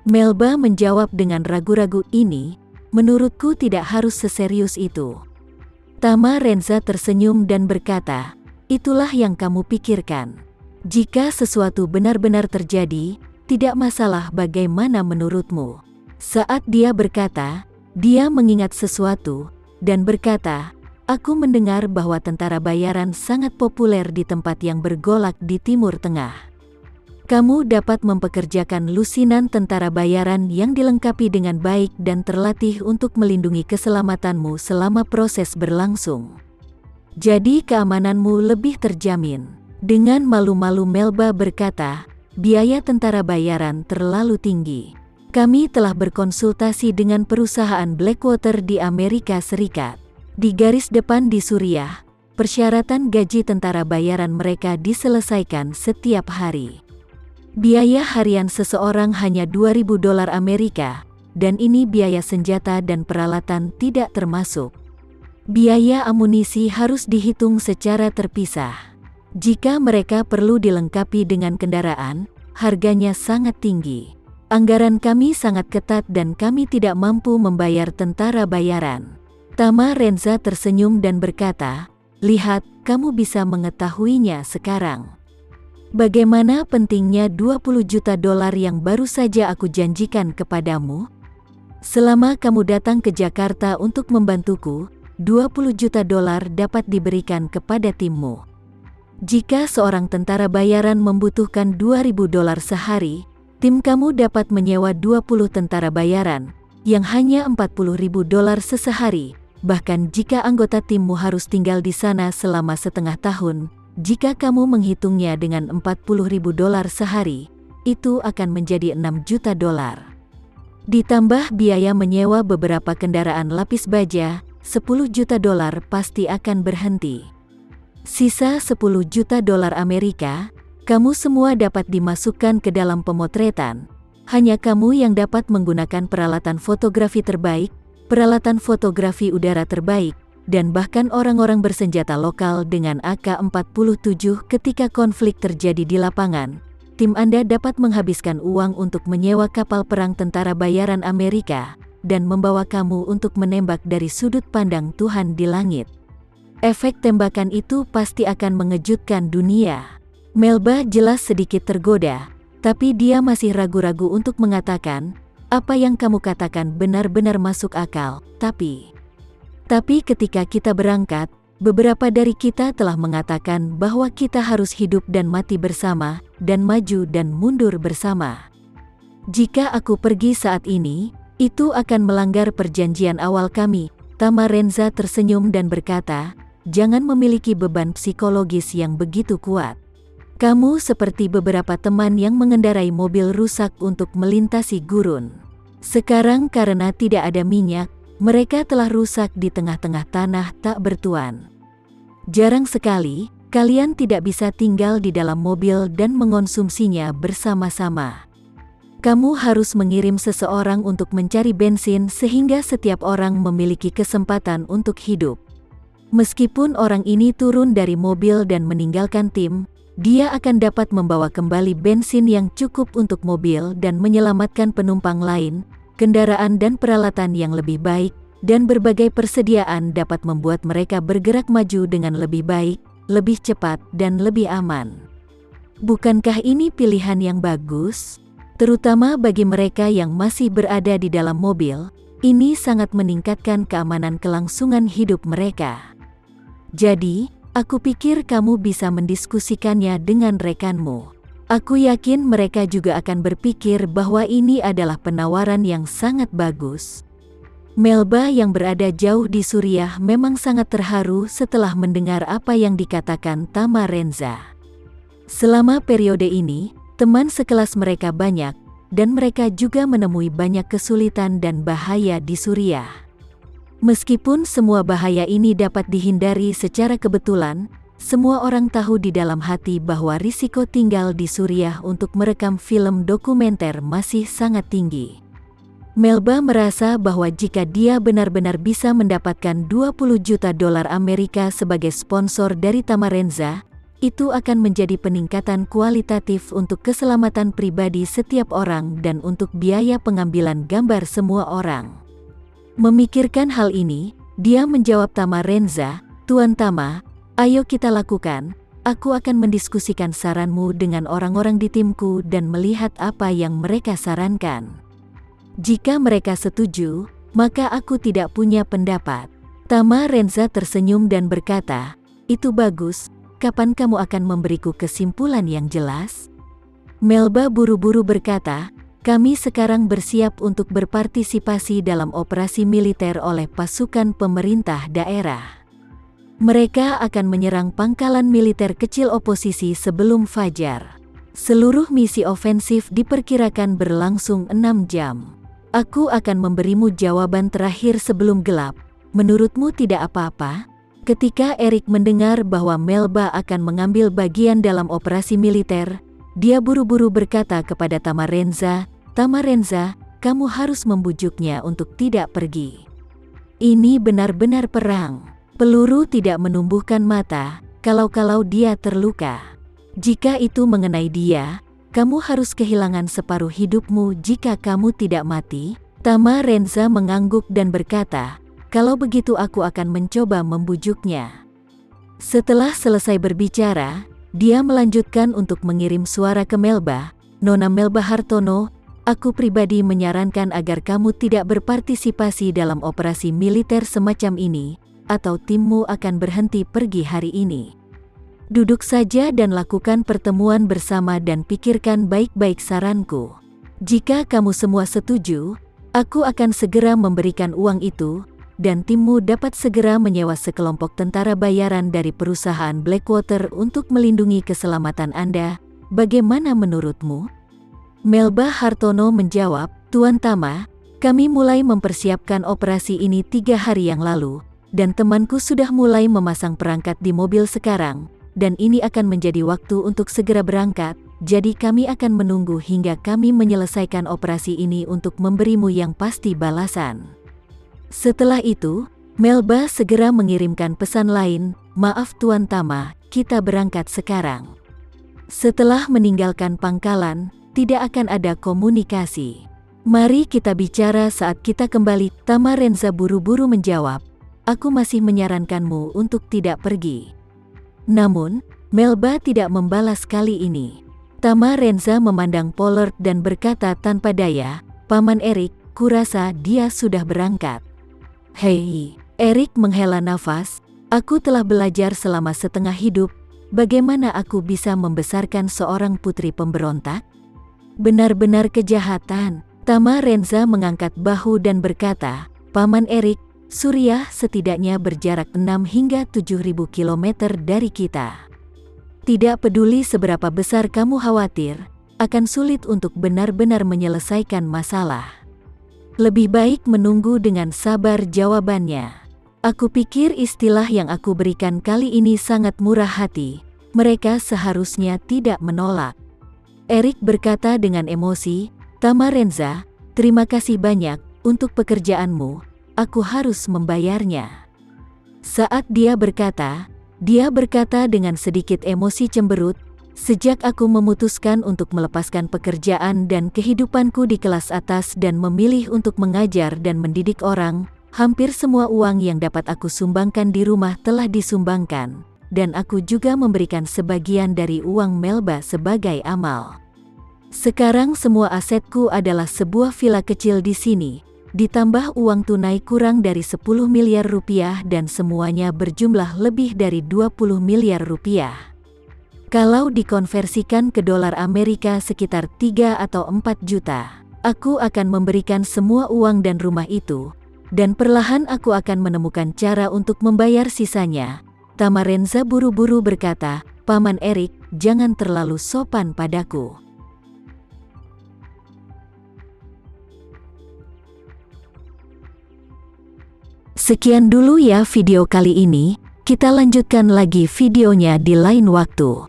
Melba menjawab dengan ragu-ragu, ini, menurutku tidak harus seserius itu. Tama Renza tersenyum dan berkata, itulah yang kamu pikirkan. Jika sesuatu benar-benar terjadi, tidak masalah bagaimana menurutmu. Saat dia berkata, dia mengingat sesuatu, dan berkata, aku mendengar bahwa tentara bayaran sangat populer di tempat yang bergolak di Timur Tengah. Kamu dapat mempekerjakan lusinan tentara bayaran yang dilengkapi dengan baik dan terlatih untuk melindungi keselamatanmu selama proses berlangsung. Jadi keamananmu lebih terjamin. Dengan malu-malu Melba berkata, biaya tentara bayaran terlalu tinggi. Kami telah berkonsultasi dengan perusahaan Blackwater di Amerika Serikat. Di garis depan di Suriah, persyaratan gaji tentara bayaran mereka diselesaikan setiap hari. Biaya harian seseorang hanya $2.000 Amerika, dan ini biaya senjata dan peralatan tidak termasuk. Biaya amunisi harus dihitung secara terpisah. Jika mereka perlu dilengkapi dengan kendaraan, harganya sangat tinggi. Anggaran kami sangat ketat dan kami tidak mampu membayar tentara bayaran. Tama Renza tersenyum dan berkata, lihat, kamu bisa mengetahuinya sekarang. Bagaimana pentingnya $20 juta yang baru saja aku janjikan kepadamu? Selama kamu datang ke Jakarta untuk membantuku, $20 juta dapat diberikan kepada timmu. Jika seorang tentara bayaran membutuhkan $2.000 sehari, tim kamu dapat menyewa 20 tentara bayaran, yang hanya $40.000 sehari. Bahkan jika anggota timmu harus tinggal di sana selama setengah tahun, jika kamu menghitungnya dengan $40.000 sehari, itu akan menjadi $6 juta. Ditambah biaya menyewa beberapa kendaraan lapis baja, $10 juta pasti akan berhenti. Sisa $10 juta Amerika, kamu semua dapat dimasukkan ke dalam pemotretan. Hanya kamu yang dapat menggunakan peralatan fotografi terbaik, peralatan fotografi udara terbaik, dan bahkan orang-orang bersenjata lokal dengan AK-47 ketika konflik terjadi di lapangan. Tim Anda dapat menghabiskan uang untuk menyewa kapal perang tentara bayaran Amerika, dan membawa kamu untuk menembak dari sudut pandang Tuhan di langit. Efek tembakan itu pasti akan mengejutkan dunia. Melba jelas sedikit tergoda, tapi dia masih ragu-ragu untuk mengatakan, apa yang kamu katakan benar-benar masuk akal, Tapi ketika kita berangkat, beberapa dari kita telah mengatakan bahwa kita harus hidup dan mati bersama, dan maju dan mundur bersama. Jika aku pergi saat ini, itu akan melanggar perjanjian awal kami. Tama Renza tersenyum dan berkata, jangan memiliki beban psikologis yang begitu kuat. Kamu seperti beberapa teman yang mengendarai mobil rusak untuk melintasi gurun. Sekarang karena tidak ada minyak, mereka telah rusak di tengah-tengah tanah tak bertuan. Jarang sekali, kalian tidak bisa tinggal di dalam mobil dan mengonsumsinya bersama-sama. Kamu harus mengirim seseorang untuk mencari bensin sehingga setiap orang memiliki kesempatan untuk hidup. Meskipun orang ini turun dari mobil dan meninggalkan tim, dia akan dapat membawa kembali bensin yang cukup untuk mobil dan menyelamatkan penumpang lain, kendaraan dan peralatan yang lebih baik, dan berbagai persediaan dapat membuat mereka bergerak maju dengan lebih baik, lebih cepat, dan lebih aman. Bukankah ini pilihan yang bagus? Terutama bagi mereka yang masih berada di dalam mobil, ini sangat meningkatkan keamanan kelangsungan hidup mereka. Jadi, aku pikir kamu bisa mendiskusikannya dengan rekanmu. Aku yakin mereka juga akan berpikir bahwa ini adalah penawaran yang sangat bagus. Melba yang berada jauh di Suriah memang sangat terharu setelah mendengar apa yang dikatakan Tama Renza. Selama periode ini, teman sekelas mereka banyak, dan mereka juga menemui banyak kesulitan dan bahaya di Suriah. Meskipun semua bahaya ini dapat dihindari secara kebetulan, semua orang tahu di dalam hati bahwa risiko tinggal di Suriah untuk merekam film dokumenter masih sangat tinggi. Melba merasa bahwa jika dia benar-benar bisa mendapatkan $20 juta Amerika sebagai sponsor dari Tama Renza, itu akan menjadi peningkatan kualitatif untuk keselamatan pribadi setiap orang dan untuk biaya pengambilan gambar semua orang. Memikirkan hal ini, dia menjawab Tama Renza, "Tuan Tama, ayo kita lakukan. Aku akan mendiskusikan saranmu dengan orang-orang di timku dan melihat apa yang mereka sarankan. Jika mereka setuju, maka aku tidak punya pendapat." Tama Renza tersenyum dan berkata, "Itu bagus. Kapan kamu akan memberiku kesimpulan yang jelas?" Melba buru-buru berkata, "Kami sekarang bersiap untuk berpartisipasi dalam operasi militer oleh pasukan pemerintah daerah. Mereka akan menyerang pangkalan militer kecil oposisi sebelum fajar. Seluruh misi ofensif diperkirakan berlangsung 6 jam. Aku akan memberimu jawaban terakhir sebelum gelap. Menurutmu tidak apa-apa?" Ketika Erik mendengar bahwa Melba akan mengambil bagian dalam operasi militer, dia buru-buru berkata kepada Tama Renza, "Tama Renza, kamu harus membujuknya untuk tidak pergi. Ini benar-benar perang. Peluru tidak menumbuhkan mata, kalau-kalau dia terluka. Jika itu mengenai dia, kamu harus kehilangan separuh hidupmu jika kamu tidak mati." Tama Renza mengangguk dan berkata, "Kalau begitu aku akan mencoba membujuknya." Setelah selesai berbicara, dia melanjutkan untuk mengirim suara ke Melba, "Nona Melba Hartono, aku pribadi menyarankan agar kamu tidak berpartisipasi dalam operasi militer semacam ini, atau timmu akan berhenti pergi hari ini. Duduk saja dan lakukan pertemuan bersama dan pikirkan baik-baik saranku. Jika kamu semua setuju, aku akan segera memberikan uang itu, dan timmu dapat segera menyewa sekelompok tentara bayaran dari perusahaan Blackwater untuk melindungi keselamatan Anda. Bagaimana menurutmu?" Melba Hartono menjawab, "Tuan Tama, kami mulai mempersiapkan operasi ini 3 hari yang lalu, dan temanku sudah mulai memasang perangkat di mobil sekarang, dan ini akan menjadi waktu untuk segera berangkat, jadi kami akan menunggu hingga kami menyelesaikan operasi ini untuk memberimu yang pasti balasan." Setelah itu, Melba segera mengirimkan pesan lain, "Maaf Tuan Tama, kita berangkat sekarang." Setelah meninggalkan pangkalan, tidak akan ada komunikasi. "Mari kita bicara saat kita kembali." Tama Renza buru-buru menjawab, "Aku masih menyarankanmu untuk tidak pergi." Namun, Melba tidak membalas kali ini. Tama Renza memandang Pollard dan berkata tanpa daya, "Paman Erik, kurasa dia sudah berangkat." "Hei," Erik menghela nafas, "aku telah belajar selama setengah hidup, bagaimana aku bisa membesarkan seorang putri pemberontak? Benar-benar kejahatan." Tama Renza mengangkat bahu dan berkata, "Paman Erik, Suriah setidaknya berjarak 6 hingga 7.000 kilometer dari kita. Tidak peduli seberapa besar kamu khawatir, akan sulit untuk benar-benar menyelesaikan masalah. Lebih baik menunggu dengan sabar." Jawabannya, "Aku pikir istilah yang aku berikan kali ini sangat murah hati. Mereka seharusnya tidak menolak." Erik berkata dengan emosi, "Tama Renza, terima kasih banyak untuk pekerjaanmu. Aku harus membayarnya." Saat dia berkata dengan sedikit emosi cemberut, "Sejak aku memutuskan untuk melepaskan pekerjaan dan kehidupanku di kelas atas dan memilih untuk mengajar dan mendidik orang, hampir semua uang yang dapat aku sumbangkan di rumah telah disumbangkan, dan aku juga memberikan sebagian dari uang Melba sebagai amal. Sekarang semua asetku adalah sebuah villa kecil di sini, ditambah uang tunai kurang dari 10 miliar rupiah dan semuanya berjumlah lebih dari 20 miliar rupiah. Kalau dikonversikan ke dolar Amerika sekitar 3 atau 4 juta. Aku akan memberikan semua uang dan rumah itu, dan perlahan aku akan menemukan cara untuk membayar sisanya." Tama Renza buru-buru berkata, "Paman Erik, jangan terlalu sopan padaku. Sekian dulu ya video kali ini, kita lanjutkan lagi videonya di lain waktu.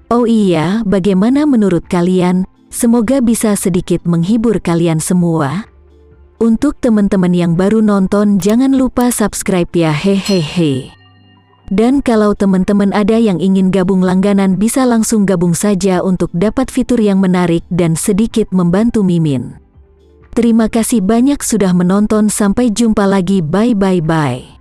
Oh iya, bagaimana menurut kalian? Semoga bisa sedikit menghibur kalian semua. Untuk teman-teman yang baru nonton, jangan lupa subscribe ya, hehehe. Dan kalau teman-teman ada yang ingin gabung langganan bisa langsung gabung saja untuk dapat fitur yang menarik dan sedikit membantu Mimin. Terima kasih banyak sudah menonton, sampai jumpa lagi, bye.